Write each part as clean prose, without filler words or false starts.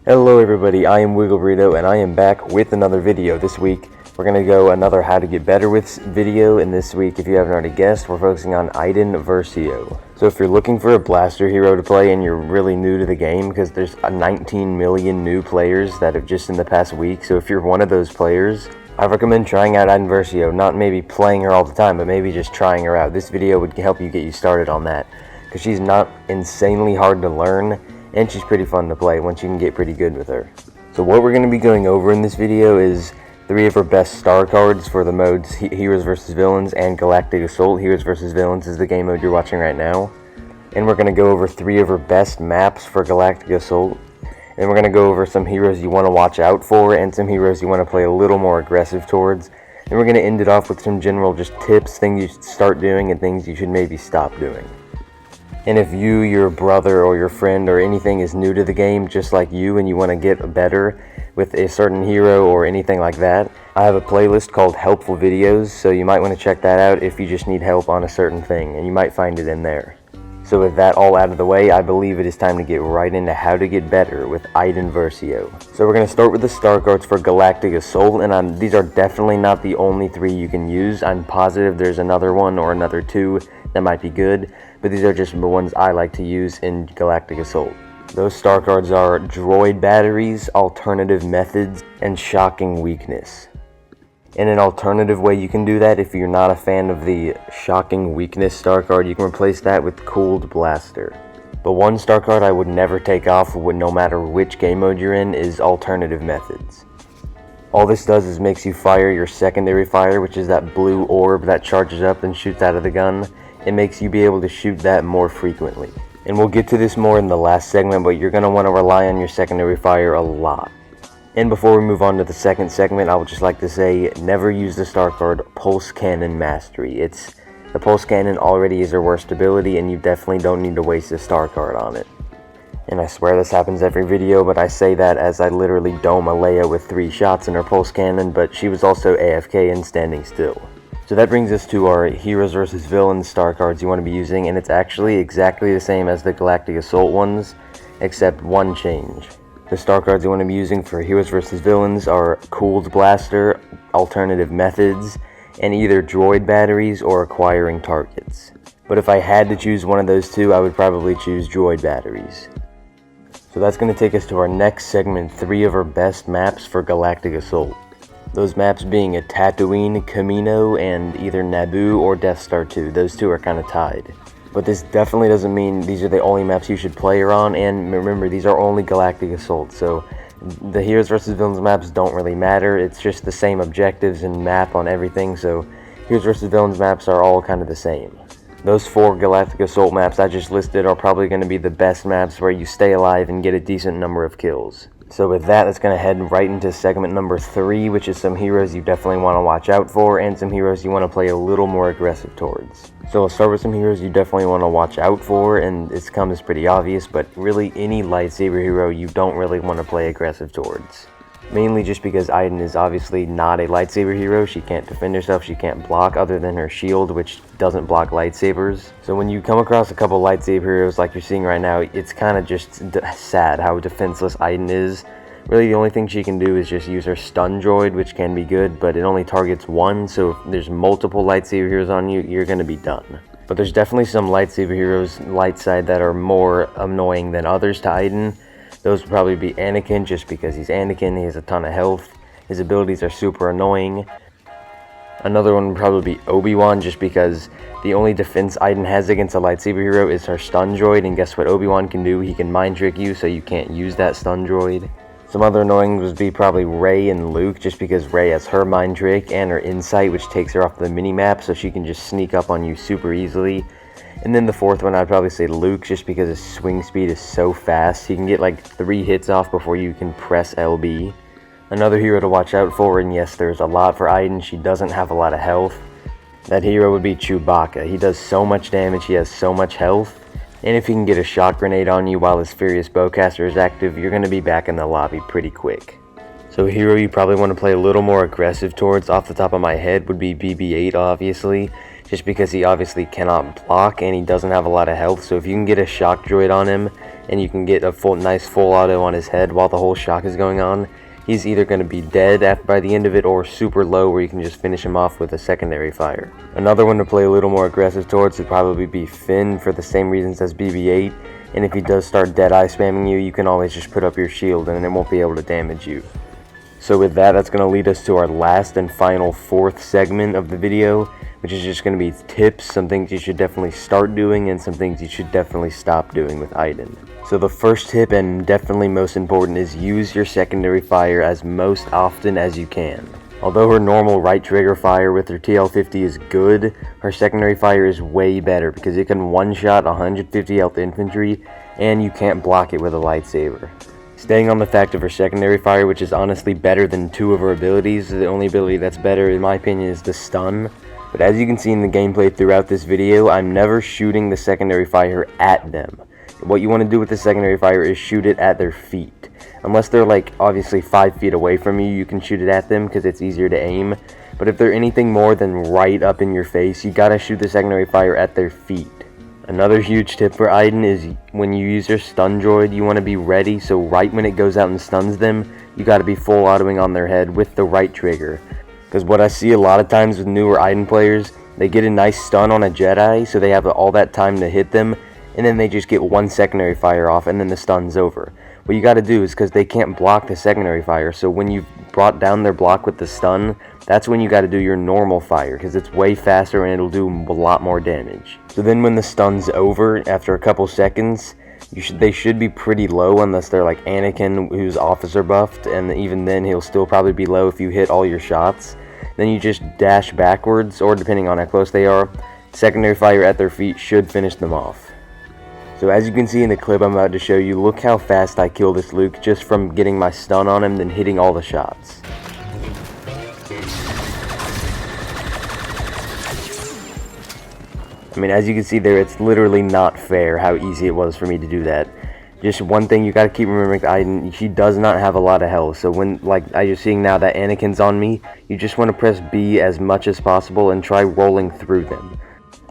Hello everybody, I am Wiggle Burrito and I am back with another video. This week we're going to go another how to get better with video, and this week, if you haven't already guessed, we're focusing on Iden Versio. So if you're looking for a blaster hero to play and you're really new to the game, because there's 19 million new players that have just in the past week, so if you're one of those players, I recommend trying out Iden Versio. Not maybe playing her all the time, but maybe just trying her out. This video would help you get you started on that, because she's not insanely hard to learn, and she's pretty fun to play once you can get pretty good with her. So what we're going to be going over in this video is 3 of her best star cards for the modes Heroes vs. Villains and Galactic Assault. Heroes vs. Villains is the game mode you're watching right now. And we're going to go over 3 of her best maps for Galactic Assault. And we're going to go over some heroes you want to watch out for and some heroes you want to play a little more aggressive towards. And we're going to end it off with some general just tips, things you should start doing and things you should maybe stop doing. And if you, your brother, or your friend, or anything is new to the game just like you and you want to get better with a certain hero or anything like that, I have a playlist called Helpful Videos, so you might want to check that out if you just need help on a certain thing, and you might find it in there. So with that all out of the way, I believe it is time to get right into how to get better with Iden Versio. So we're going to start with the star cards for Galactic Assault, and these are definitely not the only 3 you can use. I'm positive there's another one or another 2 that might be good, but these are just the ones I like to use in Galactic Assault. Those star cards are Droid Batteries, Alternative Methods, and Shocking Weakness. In an alternative way you can do that, if you're not a fan of the Shocking Weakness star card, you can replace that with Cooled Blaster. But one star card I would never take off, no matter which game mode you're in, is Alternative Methods. All this does is makes you fire your secondary fire, which is that blue orb that charges up and shoots out of the gun. It makes you be able to shoot that more frequently. And we'll get to this more in the last segment, but you're going to want to rely on your secondary fire a lot. And before we move on to the second segment, I would just like to say, never use the star card Pulse Cannon Mastery. The Pulse Cannon already is her worst ability, and you definitely don't need to waste a star card on it. And I swear this happens every video, but I say that as I literally dome a Leia with 3 shots in her Pulse Cannon, but she was also AFK and standing still. So that brings us to our Heroes vs. Villains star cards you want to be using, and it's actually exactly the same as the Galactic Assault ones, except one change. The star cards you want to be using for Heroes vs. Villains are Cooled Blaster, Alternative Methods, and either Droid Batteries or Acquiring Targets. But if I had to choose one of those 2, I would probably choose Droid Batteries. So that's going to take us to our next segment, 3 of our best maps for Galactic Assault. Those maps being a Tatooine, Camino, and either Naboo or Death Star 2. Those 2 are kind of tied. But this definitely doesn't mean these are the only maps you should play her on, and remember, these are only Galactic Assault, so the Heroes vs. Villains maps don't really matter. It's just the same objectives and map on everything, so Heroes vs. Villains maps are all kind of the same. Those 4 Galactic Assault maps I just listed are probably going to be the best maps where you stay alive and get a decent number of kills. So with that, let's going to head right into segment number 3, which is some heroes you definitely want to watch out for and some heroes you want to play a little more aggressive towards. So we'll start with some heroes you definitely want to watch out for, and this comes pretty obvious, but really any lightsaber hero you don't really want to play aggressive towards. Mainly just because Iden is obviously not a lightsaber hero. She can't defend herself, she can't block other than her shield, which doesn't block lightsabers. So when you come across a couple lightsaber heroes like you're seeing right now, it's kind of just sad how defenseless Iden is. Really the only thing she can do is just use her stun droid, which can be good, but it only targets 1, so if there's multiple lightsaber heroes on you, you're going to be done. But there's definitely some lightsaber heroes light side that are more annoying than others to Iden. Those would probably be Anakin, just because he's Anakin, he has a ton of health, his abilities are super annoying. Another one would probably be Obi-Wan, just because the only defense Iden has against a lightsaber hero is her stun droid, and guess what Obi-Wan can do? He can mind trick you, so you can't use that stun droid. Some other annoying would be probably Rey and Luke, just because Rey has her mind trick and her insight, which takes her off the mini-map, so she can just sneak up on you super easily. And then the 4th one, I'd probably say Luke, just because his swing speed is so fast. He can get like 3 hits off before you can press LB. Another hero to watch out for, and yes, there's a lot for Iden, she doesn't have a lot of health. That hero would be Chewbacca. He does so much damage, he has so much health. And if he can get a shock grenade on you while his Furious Bowcaster is active, you're going to be back in the lobby pretty quick. So a hero you probably want to play a little more aggressive towards off the top of my head would be BB-8, obviously. Just because he obviously cannot block and he doesn't have a lot of health, so if you can get a shock droid on him and you can get a nice full auto on his head while the whole shock is going on, he's either going to be dead by the end of it or super low where you can just finish him off with a secondary fire. Another one to play a little more aggressive towards would probably be Finn for the same reasons as BB-8, and if he does start Deadeye spamming you, you can always just put up your shield and it won't be able to damage you. So with that, that's going to lead us to our last and final fourth segment of the video, which is just going to be tips, some things you should definitely start doing and some things you should definitely stop doing with Iden. So the first tip, and definitely most important, is use your secondary fire as most often as you can. Although her normal right trigger fire with her TL50 is good, her secondary fire is way better because it can one-shot 150 health infantry and you can't block it with a lightsaber. Staying on the fact of her secondary fire, which is honestly better than two of her abilities, the only ability that's better in my opinion is the stun. But as you can see in the gameplay throughout this video, I'm never shooting the secondary fire at them. What you want to do with the secondary fire is shoot it at their feet. Unless they're like obviously 5 feet away from you, you can shoot it at them because it's easier to aim. But if they're anything more than right up in your face, you gotta shoot the secondary fire at their feet. Another huge tip for Iden is when you use your stun droid, you want to be ready, so right when it goes out and stuns them, you gotta be full autoing on their head with the right trigger. Because what I see a lot of times with newer Iden players, they get a nice stun on a Jedi, so they have all that time to hit them, and then they just get one secondary fire off, and then the stun's over. What you gotta do is, because they can't block the secondary fire, so when you've brought down their block with the stun, that's when you gotta do your normal fire, because it's way faster and it'll do a lot more damage. So then when the stun's over, after a couple seconds, they should be pretty low unless they're like Anakin, who's officer buffed, and even then he'll still probably be low if you hit all your shots. Then you just dash backwards, or depending on how close they are, secondary fire at their feet should finish them off. So as you can see in the clip I'm about to show you, look how fast I kill this Luke just from getting my stun on him, then hitting all the shots. I mean, as you can see there, it's literally not fair how easy it was for me to do that. Just one thing you gotta keep remembering with Iden, she does not have a lot of health, so when, like you're seeing now that Anakin's on me, you just want to press B as much as possible and try rolling through them.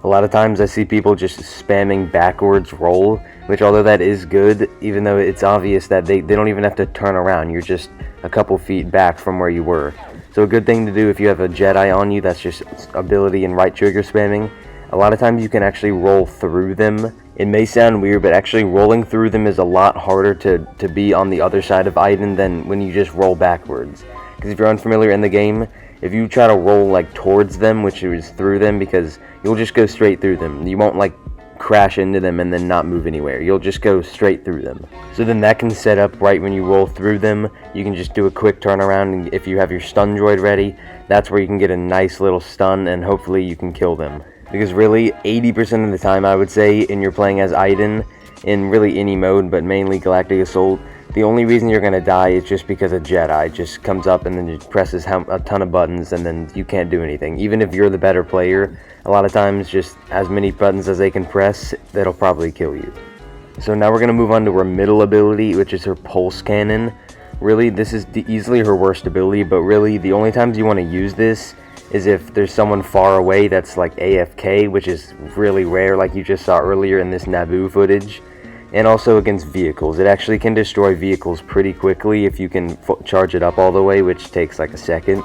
A lot of times I see people just spamming backwards roll, which although that is good, even though it's obvious that they don't even have to turn around, you're just a couple feet back from where you were. So a good thing to do if you have a Jedi on you that's just ability and right trigger spamming, a lot of times you can actually roll through them. It may sound weird, but actually rolling through them is a lot harder to be on the other side of Iden than when you just roll backwards. Because if you're unfamiliar in the game, if you try to roll like towards them, which is through them, because you'll just go straight through them. You won't like crash into them and then not move anywhere. You'll just go straight through them. So then that can set up right when you roll through them. You can just do a quick turnaround, and if you have your stun droid ready, that's where you can get a nice little stun and hopefully you can kill them. Because really, 80% of the time I would say, and you're playing as Iden, in really any mode, but mainly Galactic Assault, the only reason you're going to die is just because a Jedi just comes up and then just presses a ton of buttons and then you can't do anything. Even if you're the better player, a lot of times just as many buttons as they can press, that'll probably kill you. So now we're going to move on to her middle ability, which is her pulse cannon. Really, this is easily her worst ability, but really the only times you want to use this is if there's someone far away that's like AFK, which is really rare like you just saw earlier in this Naboo footage, and also against vehicles. It actually can destroy vehicles pretty quickly if you can charge it up all the way, which takes like a second.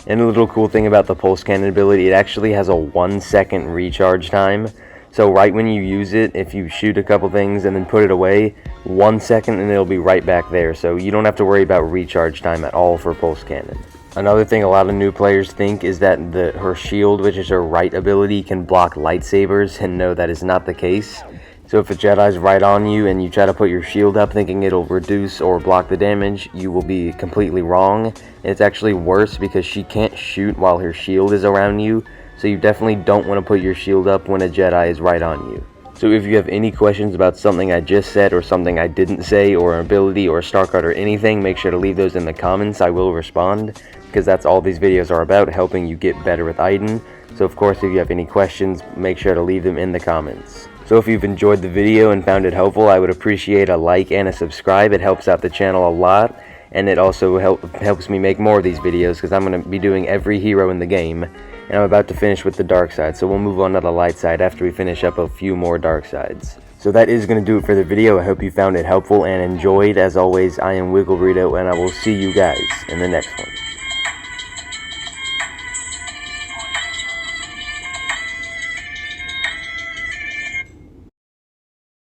And a little cool thing about the pulse cannon ability, it actually has a 1 second recharge time. So right when you use it, if you shoot a couple things and then put it away, 1 second and it'll be right back there. So you don't have to worry about recharge time at all for pulse cannon. Another thing a lot of new players think is that her shield, which is her right ability, can block lightsabers, and no, that is not the case. So if a Jedi's right on you and you try to put your shield up thinking it'll reduce or block the damage, you will be completely wrong. And it's actually worse because she can't shoot while her shield is around you, so you definitely don't want to put your shield up when a Jedi is right on you. So if you have any questions about something I just said or something I didn't say or an ability or a star card or anything, make sure to leave those in the comments. I will respond, because that's all these videos are about, helping you get better with Iden. So of course if you have any questions, make sure to leave them in the comments. So if you've enjoyed the video and found it helpful, I would appreciate a like and a subscribe. It helps out the channel a lot, and it also helps me make more of these videos, because I'm going to be doing every hero in the game. And I'm about to finish with the dark side, so we'll move on to the light side after we finish up a few more dark sides. So that is going to do it for the video. I hope you found it helpful and enjoyed. As always, I am Wiggle Rito, and I will see you guys in the next one.